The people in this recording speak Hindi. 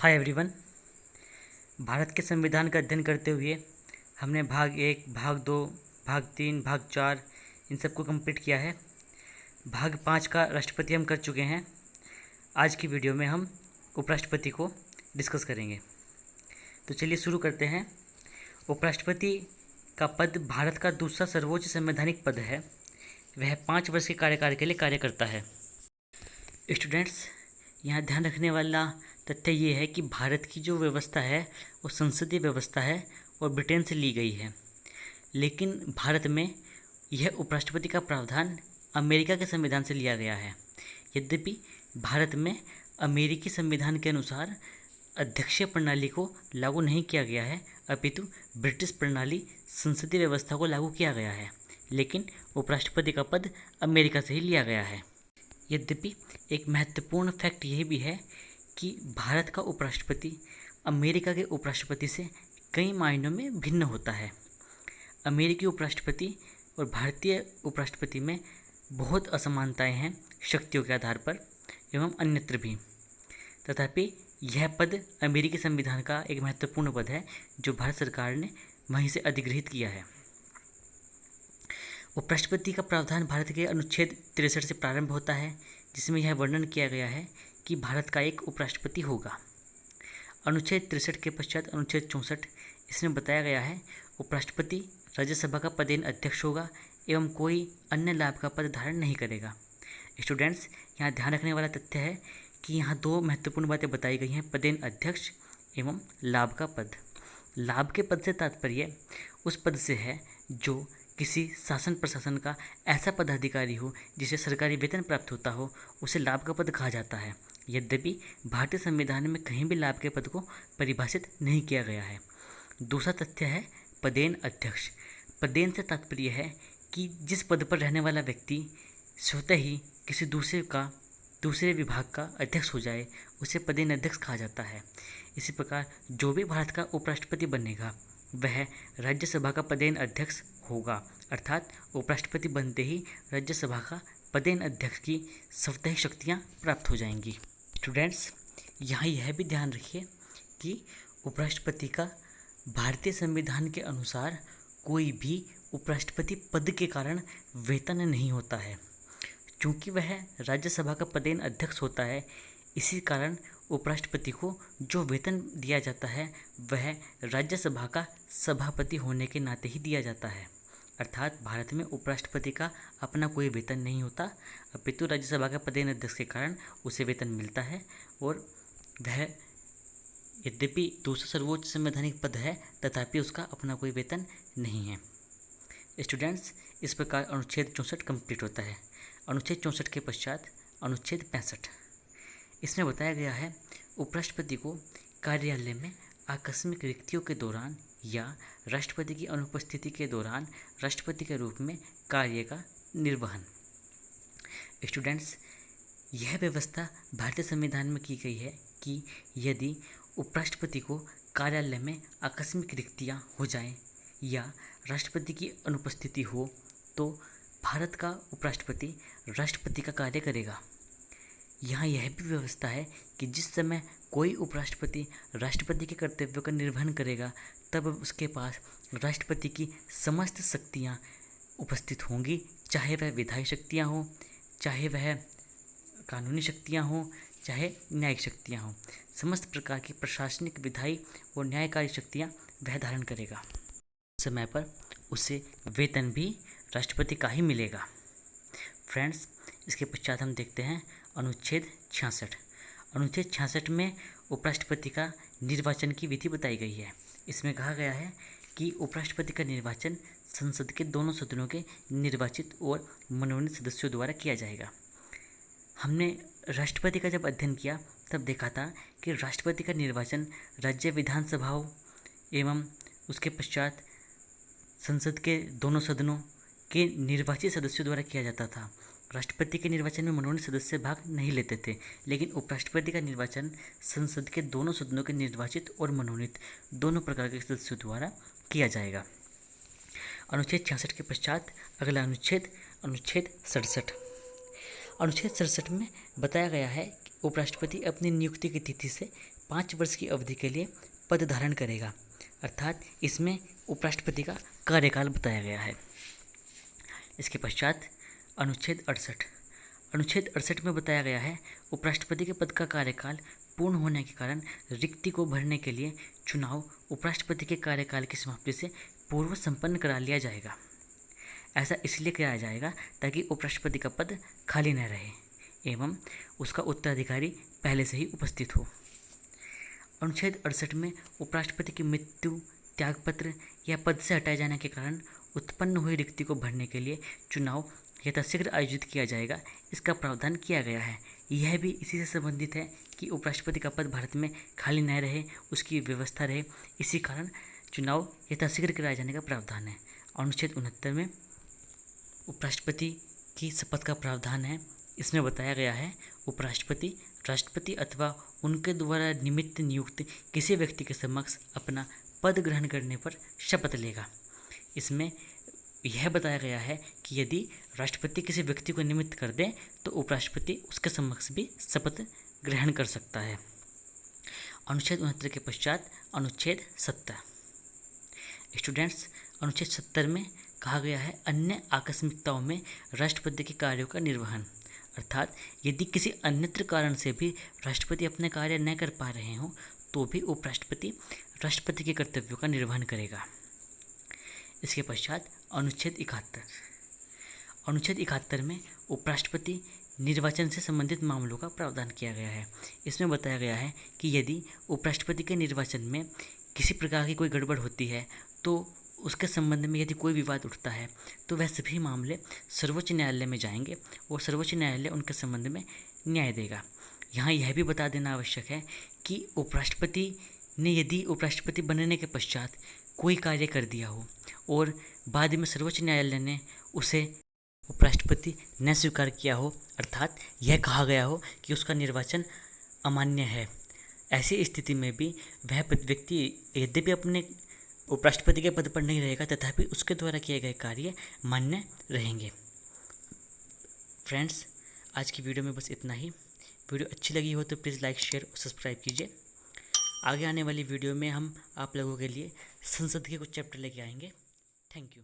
Hi everyone. भारत के संविधान का अध्ययन करते हुए हमने भाग 1, भाग 2, भाग 3, भाग 4 इन सबको कंप्लीट किया है। भाग 5 का राष्ट्रपति हम कर चुके हैं। आज की वीडियो में हम उपराष्ट्रपति को डिस्कस करेंगे। तो चलिए शुरू करते हैं। उपराष्ट्रपति का पद भारत का दूसरा सर्वोच्च संवैधानिक पद है। वह 5 वर्ष के कार्यकाल के लिए कार्य करता है। स्टूडेंट्स, यहाँ ध्यान रखने वाला तथ्य ये है कि भारत की जो व्यवस्था है वो संसदीय व्यवस्था है और ब्रिटेन से ली गई है। लेकिन भारत में यह उपराष्ट्रपति का प्रावधान अमेरिका के संविधान से लिया गया है। यद्यपि भारत में अमेरिकी संविधान के अनुसार अध्यक्षीय प्रणाली को लागू नहीं किया गया है, अपितु ब्रिटिश प्रणाली संसदीय व्यवस्था को लागू किया गया है। लेकिन उपराष्ट्रपति का पद अमेरिका से ही लिया गया है। यद्यपि एक महत्वपूर्ण फैक्ट यह भी है कि भारत का उपराष्ट्रपति अमेरिका के उपराष्ट्रपति से कई मायनों में भिन्न होता है। अमेरिकी उपराष्ट्रपति और भारतीय उपराष्ट्रपति में बहुत असमानताएं हैं शक्तियों के आधार पर एवं अन्यत्र भी। तथापि यह पद अमेरिकी संविधान का एक महत्वपूर्ण पद है जो भारत सरकार ने वहीं से अधिगृहित किया है। उपराष्ट्रपति का प्रावधान भारत के अनुच्छेद 63 से प्रारंभ होता है, जिसमें यह वर्णन किया गया है कि भारत का एक उपराष्ट्रपति होगा। अनुच्छेद 63 के पश्चात अनुच्छेद 64, इसमें बताया गया है उपराष्ट्रपति राज्यसभा का पदेन अध्यक्ष होगा एवं कोई अन्य लाभ का पद धारण नहीं करेगा। स्टूडेंट्स, यहाँ ध्यान रखने वाला तथ्य है कि यहाँ दो महत्वपूर्ण बातें बताई गई हैं, पदेन अध्यक्ष एवं लाभ का पद। लाभ के पद से तात्पर्य उस पद से है जो किसी शासन प्रशासन का ऐसा पदाधिकारी हो जिसे सरकारी वेतन प्राप्त होता हो, उसे लाभ का पद कहा जाता है। यद्यपि भारतीय संविधान में कहीं भी लाभ के पद को परिभाषित नहीं किया गया है। दूसरा तथ्य है पदेन अध्यक्ष। पदेन से तात्पर्य है कि जिस पद पर रहने वाला व्यक्ति स्वतः ही किसी दूसरे विभाग का अध्यक्ष हो जाए, उसे पदेन अध्यक्ष कहा जाता है। इसी प्रकार जो भी भारत का उपराष्ट्रपति बनेगा वह राज्यसभा का पदेन अध्यक्ष होगा, अर्थात उपराष्ट्रपति बनते ही राज्यसभा का पदेन अध्यक्ष की स्वतः ही शक्तियाँ प्राप्त हो जाएंगी। स्टूडेंट्स, यहाँ यह भी ध्यान रखिए कि उपराष्ट्रपति का भारतीय संविधान के अनुसार कोई भी उपराष्ट्रपति पद के कारण वेतन नहीं होता है। चूँकि वह राज्यसभा का पदेन अध्यक्ष होता है, इसी कारण उपराष्ट्रपति को जो वेतन दिया जाता है वह राज्यसभा का सभापति होने के नाते ही दिया जाता है। अर्थात भारत में उपराष्ट्रपति का अपना कोई वेतन नहीं होता, अपितु राज्यसभा का पदेन अध्यक्ष के कारण उसे वेतन मिलता है और वह यद्यपि दूसरा सर्वोच्च संवैधानिक पद है तथापि उसका अपना कोई वेतन नहीं है। स्टूडेंट्स, इस प्रकार अनुच्छेद 64 कंप्लीट होता है। अनुच्छेद 64 के पश्चात अनुच्छेद 65, इसमें बताया गया है उपराष्ट्रपति को कार्यालय में आकस्मिक रिक्तियों के दौरान या राष्ट्रपति की अनुपस्थिति के दौरान राष्ट्रपति के रूप में कार्य का निर्वहन। स्टूडेंट्स, यह व्यवस्था भारतीय संविधान में की गई है कि यदि उपराष्ट्रपति को कार्यालय में आकस्मिक रिक्तियां हो जाएं या राष्ट्रपति की अनुपस्थिति हो तो भारत का उपराष्ट्रपति राष्ट्रपति का कार्य करेगा। यहाँ यह भी व्यवस्था है कि जिस समय कोई उपराष्ट्रपति राष्ट्रपति के कर्तव्यों का निर्वहन करेगा तब उसके पास राष्ट्रपति की समस्त शक्तियाँ उपस्थित होंगी, चाहे वह विधायी शक्तियाँ हों, चाहे वह कानूनी शक्तियाँ हों, चाहे न्यायिक शक्तियाँ हों। समस्त प्रकार की प्रशासनिक, विधायी और न्यायकारी शक्तियाँ वह धारण करेगा। समय पर उसे वेतन भी राष्ट्रपति का ही मिलेगा। फ्रेंड्स, इसके पश्चात हम देखते हैं अनुच्छेद 66। अनुच्छेद 66 में उपराष्ट्रपति का निर्वाचन की विधि बताई गई है। इसमें कहा गया है कि उपराष्ट्रपति का निर्वाचन संसद के दोनों सदनों के निर्वाचित और मनोनीत सदस्यों द्वारा किया जाएगा। हमने राष्ट्रपति का जब अध्ययन किया तब देखा था कि राष्ट्रपति का निर्वाचन राज्य विधानसभाओं एवं उसके पश्चात संसद के दोनों सदनों के निर्वाचित सदस्यों द्वारा किया जाता था। राष्ट्रपति के निर्वाचन में मनोनीत सदस्य भाग नहीं लेते थे, लेकिन उपराष्ट्रपति का निर्वाचन संसद के दोनों सदनों के निर्वाचित और मनोनीत दोनों प्रकार के सदस्यों द्वारा किया जाएगा। अनुच्छेद 66 के पश्चात अगला अनुच्छेद 67। अनुच्छेद 67 में बताया गया है कि उपराष्ट्रपति अपनी नियुक्ति की तिथि से 5 वर्ष की अवधि के लिए पद धारण करेगा। अर्थात इसमें उपराष्ट्रपति का कार्यकाल बताया गया है। इसके पश्चात अनुच्छेद 68। अनुच्छेद 68 में बताया गया है उपराष्ट्रपति के पद का कार्यकाल पूर्ण होने के कारण रिक्ति को भरने के लिए चुनाव उपराष्ट्रपति के कार्यकाल की समाप्ति से पूर्व संपन्न करा लिया जाएगा। ऐसा इसलिए किया जाएगा ताकि उपराष्ट्रपति का पद खाली न रहे एवं उसका उत्तराधिकारी पहले से ही उपस्थित हो। अनुच्छेद 68 में उपराष्ट्रपति की मृत्यु, त्यागपत्र या पद से हटाए जाने के कारण उत्पन्न हुई रिक्ति को भरने के लिए चुनाव यथाशीघ्र आयोजित किया जाएगा, इसका प्रावधान किया गया है। यह भी इसी से संबंधित है कि उपराष्ट्रपति का पद भारत में खाली न रहे, उसकी व्यवस्था रहे, इसी कारण चुनाव यथाशीघ्र कराए जाने का प्रावधान है। अनुच्छेद 69 में उपराष्ट्रपति की शपथ का प्रावधान है। इसमें बताया गया है उपराष्ट्रपति राष्ट्रपति अथवा उनके द्वारा निमित्त नियुक्त किसी व्यक्ति के समक्ष अपना पद ग्रहण करने पर शपथ लेगा। इसमें यह बताया गया है कि यदि राष्ट्रपति किसी व्यक्ति को निमित्त कर दे तो उपराष्ट्रपति उसके समक्ष भी शपथ ग्रहण कर सकता है। अनुच्छेद 69 के पश्चात अनुच्छेद 70। स्टूडेंट्स, अनुच्छेद 70 में कहा गया है अन्य आकस्मिकताओं में राष्ट्रपति के कार्यों का निर्वहन। अर्थात यदि किसी अन्यत्र कारण से भी राष्ट्रपति अपने कार्य न कर पा रहे हों तो भी उपराष्ट्रपति राष्ट्रपति के कर्तव्यों का निर्वहन करेगा। इसके पश्चात अनुच्छेद 71। अनुच्छेद 71 में उपराष्ट्रपति निर्वाचन से संबंधित मामलों का प्रावधान किया गया है। इसमें बताया गया है कि यदि उपराष्ट्रपति के निर्वाचन में किसी प्रकार की कोई गड़बड़ होती है तो उसके संबंध में यदि कोई विवाद उठता है तो वह सभी मामले सर्वोच्च न्यायालय में जाएंगे और सर्वोच्च न्यायालय उनके संबंध में न्याय देगा। यहाँ यह भी बता देना आवश्यक है कि उपराष्ट्रपति ने यदि उपराष्ट्रपति बनने के पश्चात कोई कार्य कर दिया हो और बाद में सर्वोच्च न्यायालय ने उसे उपराष्ट्रपति न स्वीकार किया हो, अर्थात यह कहा गया हो कि उसका निर्वाचन अमान्य है, ऐसी स्थिति में भी वह व्यक्ति यद्यपि अपने उपराष्ट्रपति के पद पर नहीं रहेगा तथापि उसके द्वारा किए गए कार्य मान्य रहेंगे। फ्रेंड्स, आज की वीडियो में बस इतना ही। वीडियो अच्छी लगी हो तो प्लीज़ लाइक, शेयर और सब्सक्राइब कीजिए। आगे आने वाली वीडियो में हम आप लोगों के लिए संसद के कुछ चैप्टर लेके आएंगे। Thank you.